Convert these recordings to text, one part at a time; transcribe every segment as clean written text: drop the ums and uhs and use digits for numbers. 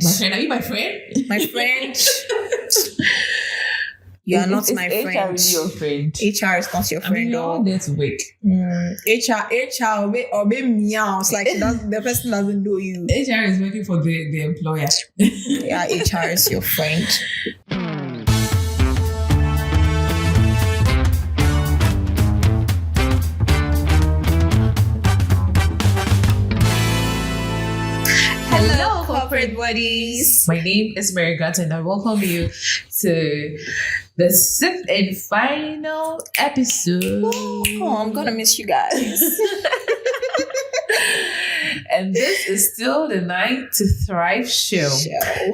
My friend, are you my friend? My friend. You are not my friend. HR is your friend. HR is not your friend. I mean, you're all there to work. HR will be meows like the person doesn't know you. HR is working for the employer. Yeah, HR is your friend. Hello, corporate buddies. My name is Mary Grant and I welcome you to the 6th and final episode. Oh, I'm gonna miss you guys. And this is still the 9 to Thrive show.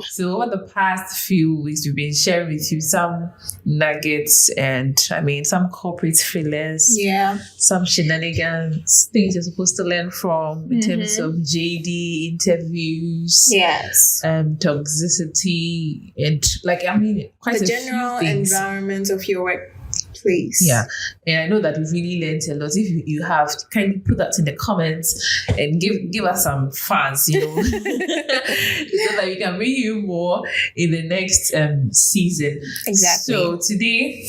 So over the past few weeks, we've been sharing with you some nuggets and some corporate fillers. Yeah. Some shenanigans, things you're supposed to learn from in terms of JD interviews. Yes. Toxicity and quite the a general few things. Environment of your workplace. Yeah, and I know that we've really learned a lot. If you have, kindly put that in the comments and give us some fans, so that we can bring you more in the next season. Exactly. So today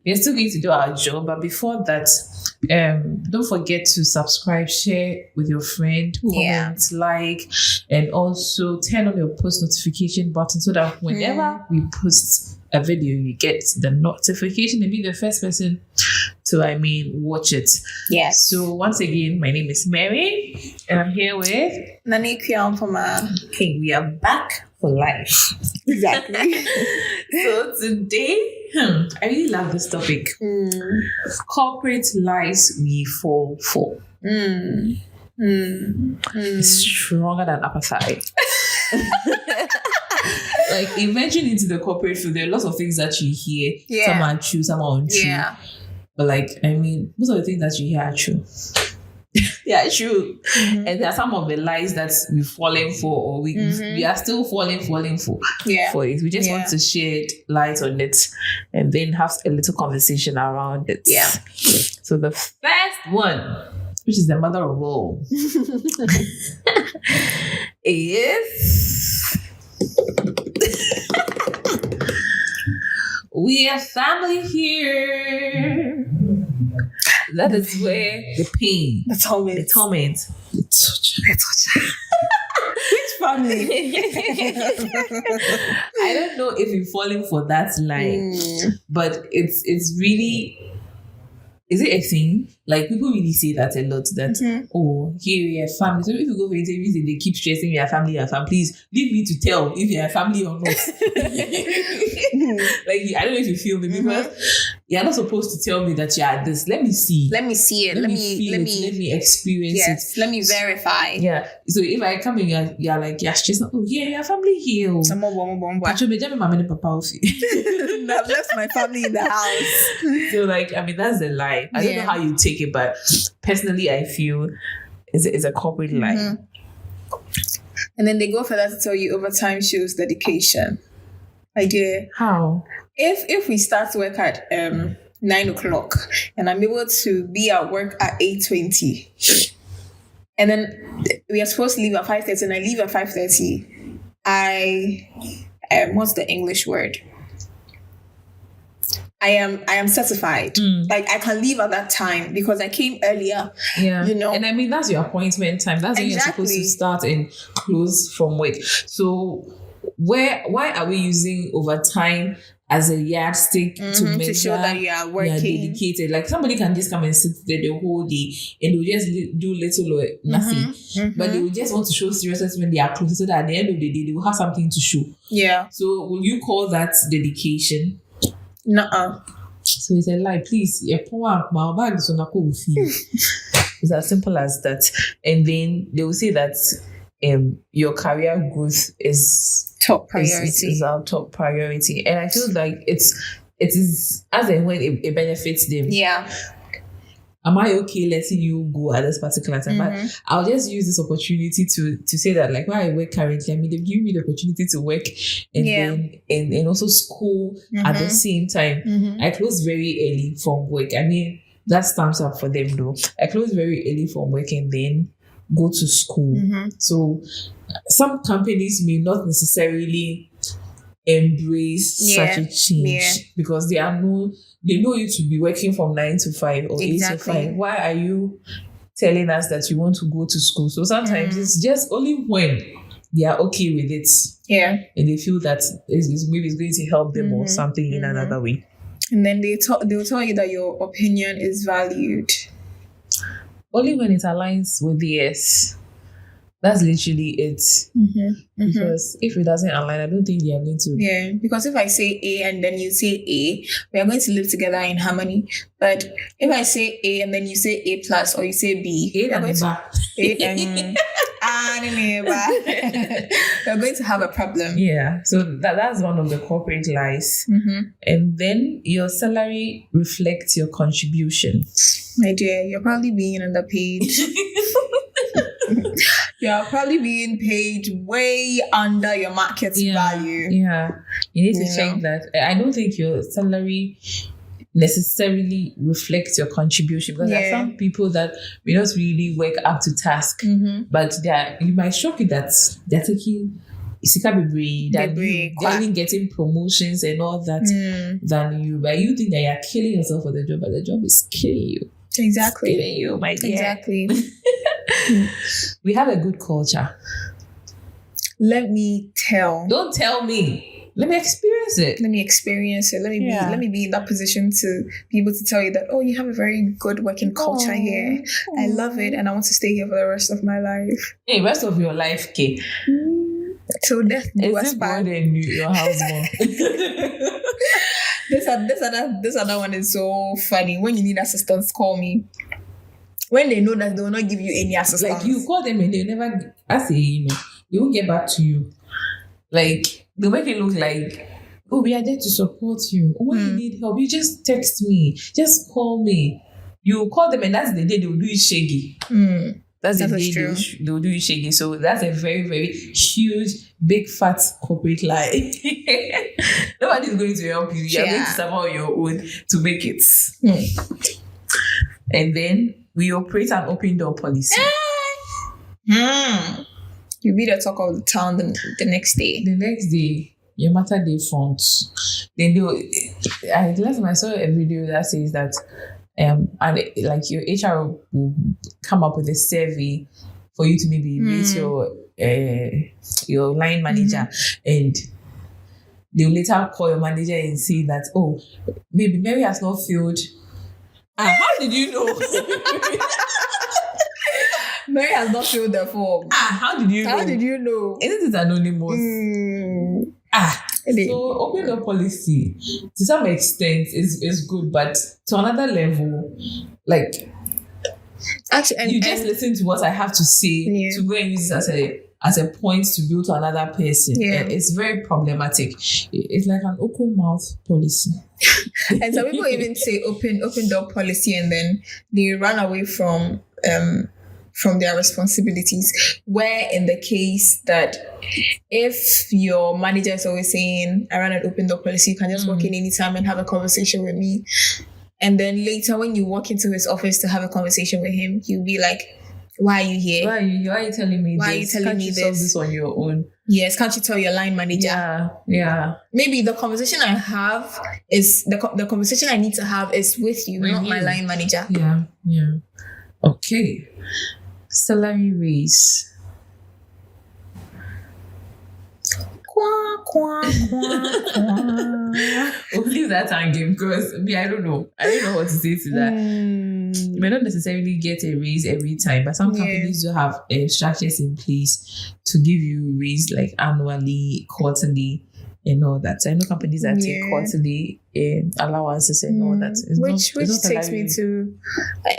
we're still going to do our job, but before that, don't forget to subscribe, share with your friend, comment, like, and also turn on your post notification button so that whenever we post a video, you get the notification and be the first person to watch it. Yes. So once again, my name is Mary and I'm here with Nani Kwiampoma. Okay, we are back for life. Exactly. So today, I really love this topic. Corporate lies we fall for. It's stronger than apartheid. Venturing into the corporate field, there are lots of things that you hear. Yeah. Some are true, some are untrue. Yeah. But most of the things that you hear are true. They are true. And there are some of the lies that we've fallen for, or we are still falling for it. We just want to shed light on it and then have a little conversation around it. Yeah. So the first one, which is the mother of all, is we are family here. That is where the pain, the torment, the torture. Which family? I don't know if you're falling for that line, but it's really. Is it a thing? People really say that a lot. That here we are family. So if you go for interviews and they keep stressing we are family, please leave me to tell if you are family or not. I don't know if you feel me because you're not supposed to tell me that you are this. Let me see. Let me see it. Let me experience it. Let me verify. Yeah. So if I come in, you're like, you're stressing. Oh yeah, you're family here. I've left my family in the house. So that's the lie. I don't know how you take it, but personally I feel it's a corporate lie. And then they go for that to tell you overtime shows dedication. Idea. How? If we start work at 9 o'clock and I'm able to be at work at 8:20, and then we are supposed to leave at 5:30 and I leave at 5:30, what's the English word? I am certified. I can leave at that time because I came earlier. Yeah. And that's your appointment time. That's when you're supposed to start and close from work. So why are we using overtime as a yardstick to measure to show that you are working? You are dedicated. Somebody can just come and sit there the whole day and they'll just do little or nothing. But they will just want to show seriousness when they are close so that at the end of the day they will have something to show. Yeah. So will you call that dedication? Nuh-uh. So it's a lie. Please, it's as simple as that. And then they will say that your career growth is top priority. Is our top priority. And I feel like it is as and when it benefits them. Yeah. Am I okay letting you go at this particular time? But I'll just use this opportunity to say that where I work currently, they've given me the opportunity to work and then and also school at the same time. I close very early from work. That stamps up for them though. I close very early from work and then go to school. So some companies may not necessarily embrace such a change because they know you to be working from 9 to 5 or 8 to 5. Why are you telling us that you want to go to school? So sometimes it's just only when they are okay with it. Yeah. And they feel that maybe it's going to help them or something in another way. And then they'll tell you that your opinion is valued. Only when it aligns with theirs. That's literally it. Because if it doesn't align, I don't think they are going to. Yeah, because if I say A and then you say A, we are going to live together in harmony. But if I say A and then you say A plus or you say B, we're going to have a problem. Yeah, so that's one of the corporate lies. And then your salary reflects your contribution. My dear, you're probably being underpaid. You're probably being paid way under your market value. Yeah. You need to check that. I don't think your salary necessarily reflects your contribution because there are some people that may not really work up to task, but you might shock you that they're taking they're even getting promotions and all that than you, but you think that you're killing yourself for the job, but the job is killing you. Exactly. It's killing you, my dear. Exactly. We have a good culture. Let me tell. Don't tell me. Let me experience it. Let me experience it. Let me be in that position to be able to tell you that, you have a very good working culture here. I love it and I want to stay here for the rest of my life. Hey, rest of your life, Kay. So death do us part. Your husband. This other one is so funny. When you need assistance, call me. When they know that they will not give you any assistance. Like you call them and they never, they won't get back to you. Like they make it look like, we are there to support you. When you need help, you just text me, just call me. You call them and that's the day they will do it shaggy. That's the day they will do it shaggy. So that's a very, very huge, big, fat corporate lie. Nobody's going to help you. You're going to suffer on your own to make it. And then we operate an open door policy. You be the talk of the town the next day. The next day, your matter day front. Then last time I saw a video that says that and like your HR will come up with a survey for you to maybe rate your line manager, and they'll later call your manager and say that maybe Mary has not filled. How did you know? Mary has not filled the form. How did you know? How did you know? Isn't it anonymous? So open door policy to some extent is good, but to another level, like actually, you just listen to what I have to say to go and use it as a point to build to another person. And it's very problematic. It's like an open mouth policy. And some people even say open door policy, and then they run away from their responsibilities. Where in the case that if your manager is always saying, I run an open door policy, you can just walk in anytime and have a conversation with me. And then later when you walk into his office to have a conversation with him, you'll be like, why are you here? Why are you telling me this? Why are you telling me solve this on your own? Yes, can't you tell your line manager? Yeah. Maybe the conversation I have is, the conversation I need to have is with you, not my line manager. Yeah. Okay. Salary raise. We'll leave that and game because I don't know what to say to that. You may not necessarily get a raise every time, but some companies do have structures in place to give you raise like annually, quarterly, and all that. So I know companies that take quarterly allowances and all that. Which takes me to,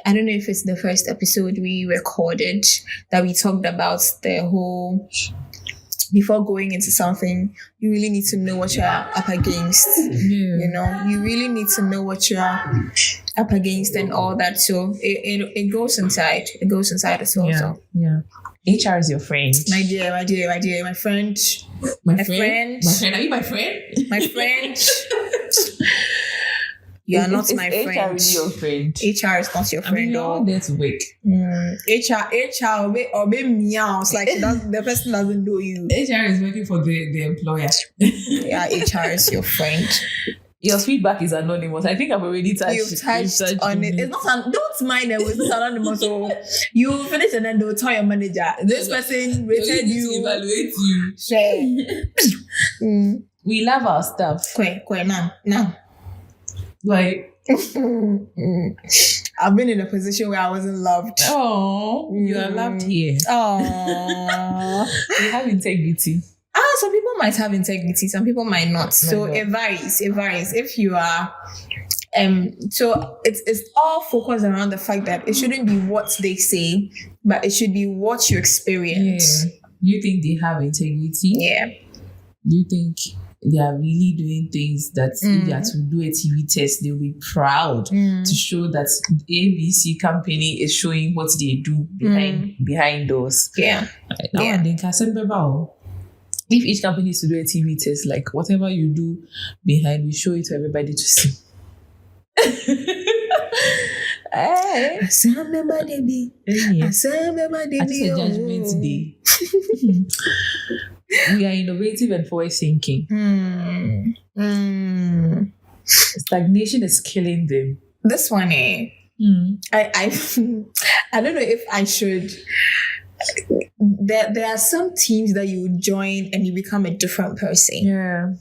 I don't know if it's the first episode we recorded that we talked about the whole, before going into something, you really need to know what you're up against. You really need to know what you're up against and all that. So it goes inside. It goes inside as well. Yeah. HR is your friend. My dear, my friend. My friend? Are you my friend? My friend. You are not my HR friend. really your friend? HR is not your I mean, friend. you're all there to work. HR will be meows like the person doesn't know you. HR is working for the employer. Yeah, HR is your friend. Your feedback is anonymous. I think I've already touched. You've touched on it. It's not. Don't mind them. It's not anonymous. So you finish and then they'll tell your manager. This person rated you. To evaluate you. Share. We love our stuff. Now. Like, I've been in a position where I wasn't loved. oh, you are loved here. Oh, You have integrity. some people might have integrity, some people might not. So it varies. If you are, so it's all focused around the fact that it shouldn't be what they say, but it should be what you experience. Yeah. You think they have integrity? Yeah. Do you think they are really doing things that if they are to do a TV test, they'll be proud to show that ABC company is showing what they do behind doors? Yeah. Now and then, if each company is to do a TV test, like whatever you do behind, we show it to everybody to see. Hey. I just a judgment today. We are innovative and forward thinking. Stagnation is killing them. This one, I don't know if I should. There are some teams that you join and you become a different person. Yeah.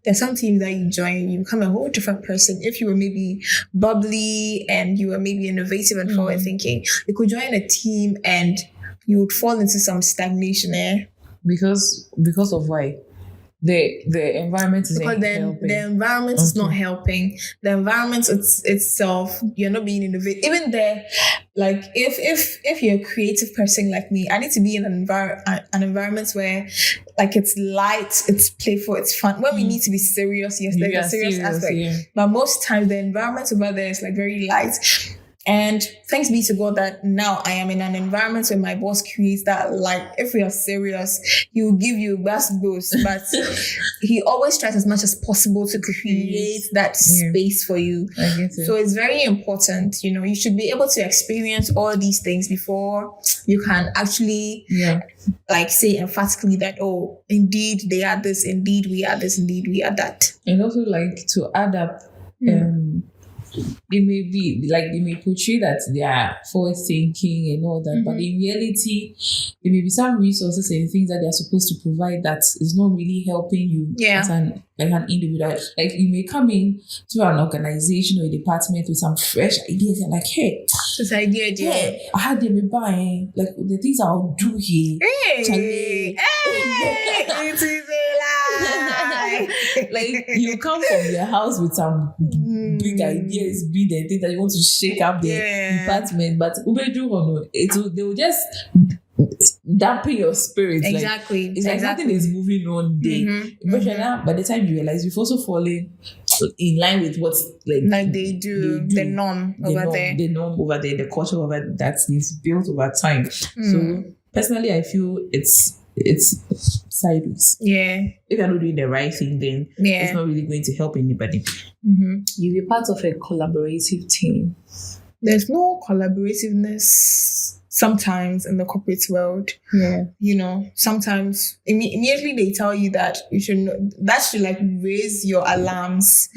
There's some teams that you join, you become a whole different person. If you were maybe bubbly and you were maybe innovative and forward thinking, you could join a team and you would fall into some stagnation there. Because of why? The environment is because helping. The environment is not helping. The environment itself, you're not being innovative. Even there, like if you're a creative person like me, I need to be in an environment where like it's light, it's playful, it's fun. When we need to be serious, yes, there's a serious aspect. Yeah. But most times the environment over there is like very light. And thanks be to God that now I am in an environment where my boss creates that, like, if we are serious, he will give you best boost, but he always tries as much as possible to create that space for you. I get it. So it's very important, you should be able to experience all these things before you can actually like say emphatically that, oh, indeed they are this, indeed we are this, indeed we are that. And also like to add up, it may be like they may portray that they are forward thinking and all that, but in reality, there may be some resources and things that they are supposed to provide that is not really helping you as an individual. Like you may come in to an organization or a department with some fresh ideas and like, hey, this idea, I had them buying like the things I'll do here. Like you come from your house with some big ideas, big and things that you want to shake up the department, but they will just dampen your spirit. Exactly. Like, it's like nothing is moving on there. But by the time you realize you've also fallen in line with what they do. The norm over there, the culture over there that is built over time. So personally, I feel it's sideways. Yeah. If you're not doing the right thing, then it's not really going to help anybody. You'll be part of a collaborative team. There's no collaborativeness sometimes in the corporate world. Sometimes immediately they tell you that you should that should like raise your alarms.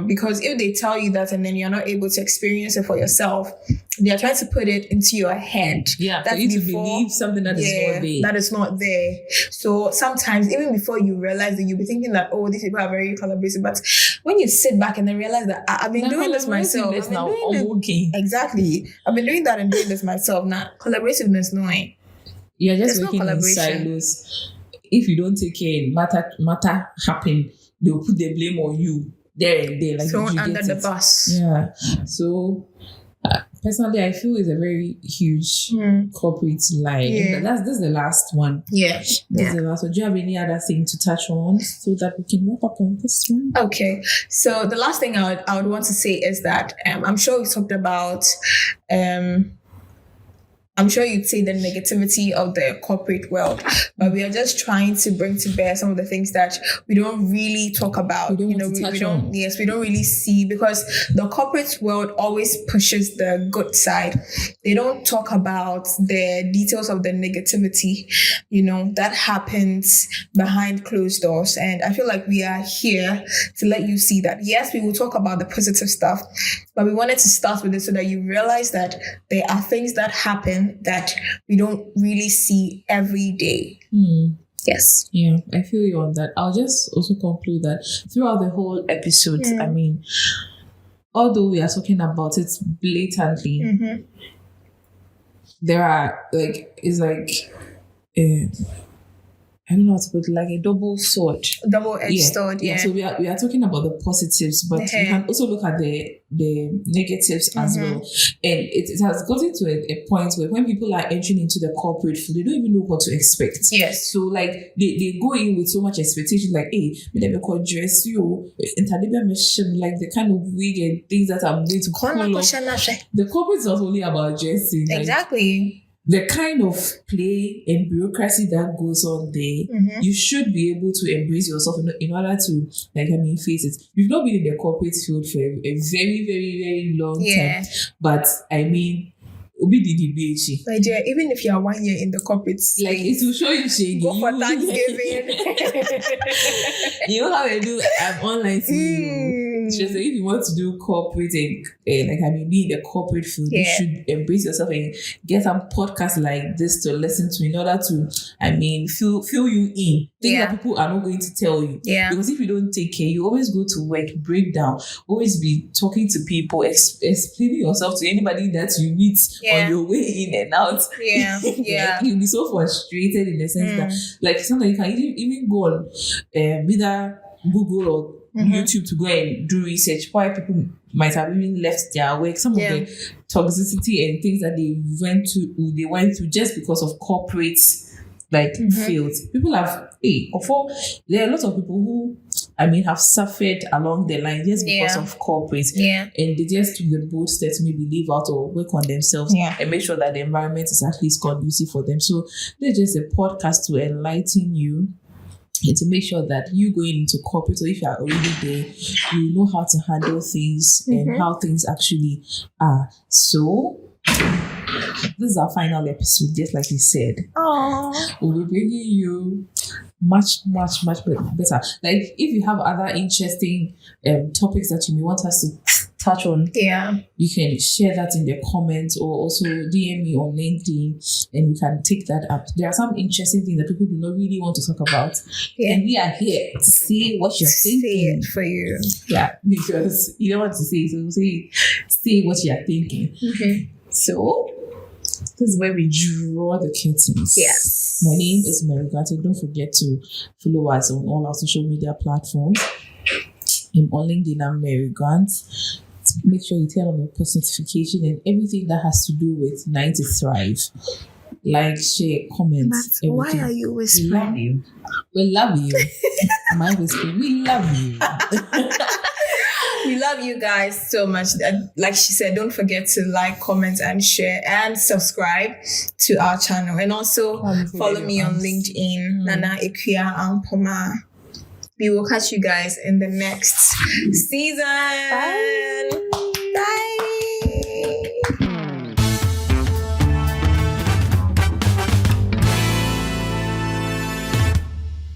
Because if they tell you that and then you're not able to experience it for yourself, they are trying to put it into your head. Yeah, for you to believe something that is not there. That is not there. So sometimes, even before you realize that, you'll be thinking that, oh, these people are very collaborative. But when you sit back and then realize that I've been doing this myself. Exactly. I've been doing that and doing this myself. Now, collaborativeness, no way. You're just working in silos. If you don't take care, matter happen, they'll put the blame on you there and there. Like thrown under the bus. Yeah. So personally, I feel it's a very huge corporate lie. Yeah. This is the last one. Yeah. This is the last one. Do you have any other thing to touch on so that we can wrap up on this one? Okay. So the last thing I would want to say is that I'm sure we talked about I'm sure you'd say the negativity of the corporate world, but we are just trying to bring to bear some of the things that we don't really talk about. We don't really see, because the corporate world always pushes the good side. They don't talk about the details of the negativity, that happens behind closed doors. And I feel like we are here to let you see that. Yes, we will talk about the positive stuff, but we wanted to start with it so that you realize that there are things that happen that we don't really see every day. Yes. Yeah, I feel you on that. I'll just also conclude that throughout the whole episode, I mean, although we are talking about it blatantly, there are I don't know how to put it, like a double-edged sword. Yeah. So we are talking about the positives, but we can also look at the negatives as well. And it has gotten to a point where when people are entering into the corporate field, they don't even know what to expect. Yes. So like they go in with so much expectation, like, hey, me never could dress you, like the kind of wig and things that I'm going to pull off. The corporate is not only about dressing. Exactly. The kind of play and bureaucracy that goes on there, you should be able to embrace yourself in order to, face it. You've not been in the corporate field for a very, very, very long time. But, even if you are 1 year in the corporate space, like it will show you shady. Go for Thanksgiving. You know how I do? I'm online to you. Just if you want to do corporate and be in the corporate field, you should embrace yourself and get some podcasts like this to listen to in order to, fill you in. Things that people are not going to tell you. Yeah. Because if you don't take care, you always go to work, break down, always be talking to people, explaining yourself to anybody that you meet on your way in and out. Yeah. You'll be so frustrated in the sense that, like, sometimes you can even go on either Google or YouTube to go and do research. Why people might have even left their work, some of the toxicity and things that they went through just because of corporate fields. People have there are a lot of people who have suffered along the line just because of corporate. And they just took the bold step to maybe leave out or work on themselves and make sure that the environment is at least conducive for them. So there's just a podcast to enlighten you and to make sure that you going into corporate, or if you are already there, you know how to handle things and how things actually are. So this is our final episode, just like we said. We'll be bringing you much, much, much better. Like, if you have other interesting topics that you may want us to touch on, you can share that in the comments, or also DM me on LinkedIn and we can take that up. There are some interesting things that people do not really want to talk about, and we are here to see what you're thinking. Say it for you. Because you don't want to say it, so say what you're thinking. So this is where we draw the curtains. Yes. My name is Mary Grant. Don't forget to follow us on all our social media platforms. I'm on LinkedIn, I'm Mary Grant. Make sure you turn on your post notification and everything that has to do with 9 to Thrive. Like, share, comment. Why are you whispering? We love you. Am I whispering? We love you. We love you guys so much. Like she said, don't forget to like, comment, and share, and subscribe to our channel. And also follow me on LinkedIn, Nana Ikuya Ampoma. We will catch you guys in the next season. Bye.